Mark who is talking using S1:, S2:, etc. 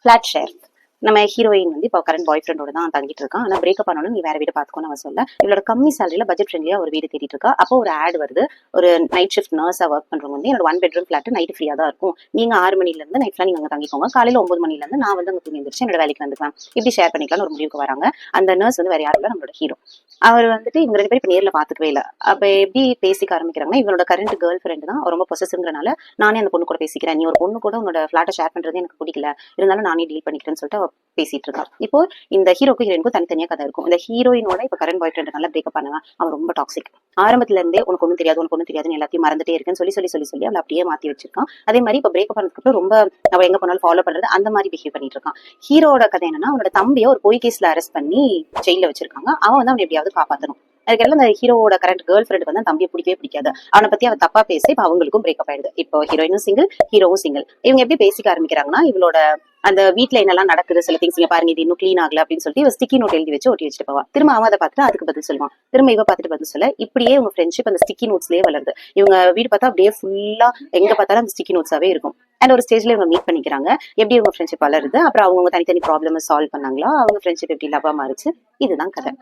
S1: Flat share. நம்ம heroine வந்து இப்போ கரண்ட் பாய் ஃப்ரெண்டோட தான் தங்கிட்டு இருக்கான். ஆனால் பிரேக்கப் பண்ணணும், நீ வேற வீடு பார்த்துக்கோன்னு அவன் சொல்ல, இவளோட கம்மி சேலரியில பட்ஜெட் ஃப்ரெண்ட்லியா ஒரு வீடு தேடிட்டு இருக்கா. அப்போ ஒரு ஆட் வருது, ஒரு நைட் ஷிஃப்ட் நர்ஸா ஒர்க் பண்றவங்க வந்து என்னோட 1 பெட்ரூம் ஃபிளாட் நைட் ஃப்ரீயா தான் இருக்கும், நீங்க 6 மணில இருந்து நைட் ஃபுல்லா நீங்க அங்க தங்கிக்கோங்க, காலையில 9 மணில இருந்து நான் வந்து அங்க தூங்கி எந்திரிச்சு என்னோட வேலைக்கு வந்துக்கலாம், இப்படி ஷேர் பண்ணிக்கலாம்னு ஒரு முடிவுக்கு வராங்க. அந்த நர்ஸ் வந்து வேற யாரும் இல்ல, நம்மளோட ஹீரோ. அவர் வந்துட்டு இவங்க 2 பேரும் இப்ப நேர்ல பாத்துக்கவே இல்ல. அப்ப எப்படி பேசிக்க ஆரம்பிக்கிறாங்கன்னா, இவனோட கரண்ட் கேர்ள் ஃப்ரெண்ட் தான் ரொம்ப பொசசிவ்ங்கறனால, நானே அந்த பொண்ணு கூட பேசிக்கிறேன், நீ ஒரு பொண்ணு கூட உன்னோட ஃபிளாட்டை ஷேர் பண்றது எனக்கு பிடிக்கல, இருந்தாலும் நானே டீல் பண்ணிக்கிறேன்னு சொல்லிட்டு அவ பேசிட்டு இருக்கா. இப்போ இந்த ஹீரோக்கும் ஹீரோயினுக்கும் தனித்தனியா கதை இருக்கும். இந்த ஹீரோயினோட இப்ப கரண்ட் பாய் ஃப்ரெண்ட் நல்லா பிரேக்கப் பண்ணுவான். அவன் ரொம்ப டாக்ஸிக். ஆரம்பத்துல இருந்தே உனக்கு ஒண்ணும் தெரியாது, உனக்கு ஒண்ணும் தெரியாதுன்னு எல்லாத்தையும் மறந்துட்டே இருக்கேன்னு சொல்லி அவளை அப்படியே மாத்தி வச்சிருக்கான். அதே மாதிரி இப்ப பிரேக்கப் பண்ணதுக்கு அப்புறம் ரொம்ப அவ எங்க போனாலும் ஃபாலோ பண்றது அந்த மாதிரி பிஹேவ் பண்ணிட்டு இருக்கான். ஹீரோட கதை என்னன்னா, அவனோட தம்பியை ஒரு பொய் கேஸ்ல அரெஸ்ட் பண்ணி ஜெயில வச்சிருக்காங்க. அவன் வந்து அவனை எப்படியாவது காப்பாத்தணும். அதுக்கெல்லாம் இந்த ஹீரோட கரண்ட் கேர்ள் ஃப்ரெண்ட் வந்து தம்பியை பிடிக்கவே பிடிக்காது. அவனை பத்தி அவ தப்பா பேசி இப்ப அவங்களுக்கும் பிரேக்கப் ஆயிடுது. இப்போ ஹீரோயினும் சிங்கிள், ஹீரோவும் சிங்கிள். இவங்க எப்படி பேசிக்க ஆரம்பிக்கிறாங்கன்னா, இவளோட அந்த வீட்டுல என்னெல்லாம் நடக்குது, சில திங்ஸ் இங்க பாருங்க, இது இன்னும் கிளீன் ஆகல அப்படின்னு சொல்லிட்டு இவ ஸ்டிக்கி நோட் எழுதி வச்சு ஒட்டி வச்சுட்டு போவா. திரும்ப அவன் அதை பார்த்துட்டு அதுக்கு பதில் சொல்லுவான், திரும்ப இவ பார்த்துட்டு பதில் சொல்ல, இப்படியே உங்க ஃப்ரெண்ட்ஷிப் அந்த ஸ்டிக்கி நோட்ஸ்லயே வளருது. இவங்க வீடு பார்த்தா அப்படியே ஃபுல்லா எங்க பார்த்தாலும் அந்த ஸ்டிக்கி நோட்ஸாவே இருக்கும். அண்ட் ஒரு ஸ்டேஜ்ல இவங்க மீட் பண்ணிக்கிறாங்க. எப்படி உங்க ஃப்ரெண்ட்ஷிப் வளருது, அப்புறம் அவங்க தனித்தனி ப்ராப்ளம் சால்வ் பண்ணாங்களோ, அவங்க ஃப்ரெண்ட்ஷிப் எப்படி லவ்வா மாறிச்சு, இதுதான் கதை.